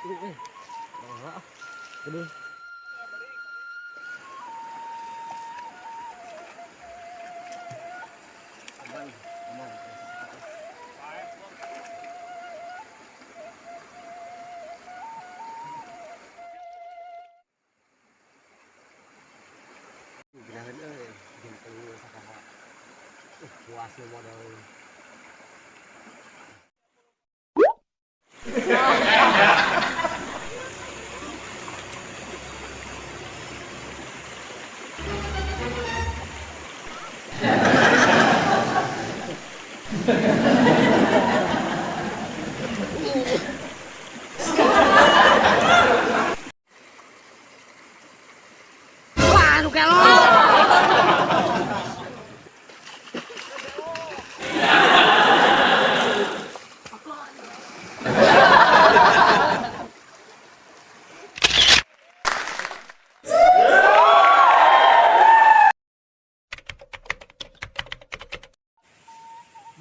Ini. Bilangan gitu sakaha. Puas modal. Wah, lu kelon.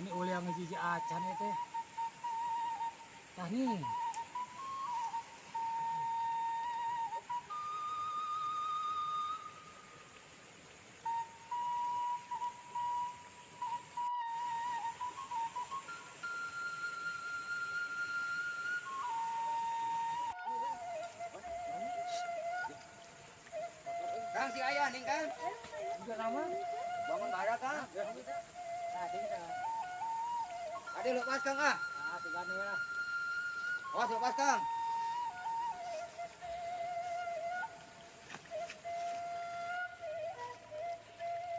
Ini uli yang ngejiji acan itu. Tah nih. Kang si ayah nih kan? Juga nama. Bangun barang Kang. Tadi kita. Ade lepas Kang ah. Ah, segane ya. Awas lepas Kang.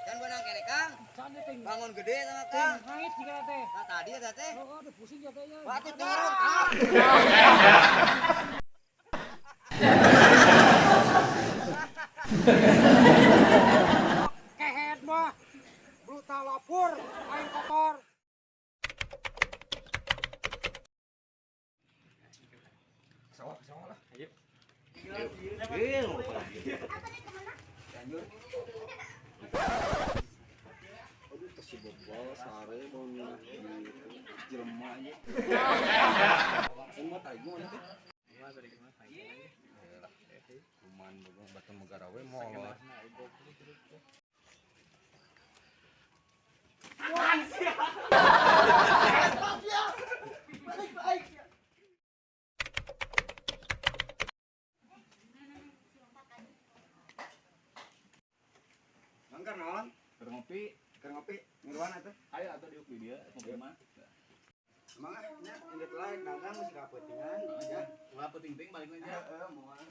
Jangan benang kene Kang. Sana ting. Bangun gede sama Ting, Kang. hangit juga teh. Nah tadi ya teh. Oh, aduh pusing jatuhnya. Batu turun Kang. Kehet mah. Brutal lapor, main kotor. Sawah lah. Ayo. Aduh, kasih bobol sare mau jelema aja. Semua tadi mana teh? Kuman batu megara we molor. Mangkar naon? Keur ngopi, Keur ngopi, ngiruan atuh. ayo atuh diuk di dia ngopi mah. Emang nya inget lain dagang geus kapeutingan aja. Ulah penting-penting balik we aja. Heeh, moal.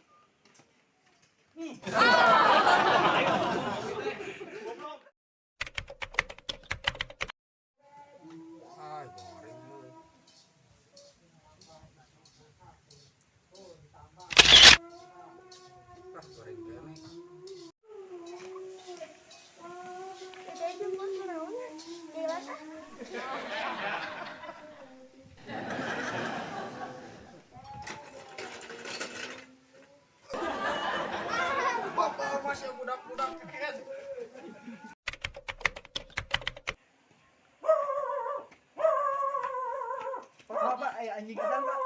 Ay, goreng lu. Ah, goreng kene. Bapak masih budak-budak keket. Bapak, anjing kadang, Pak.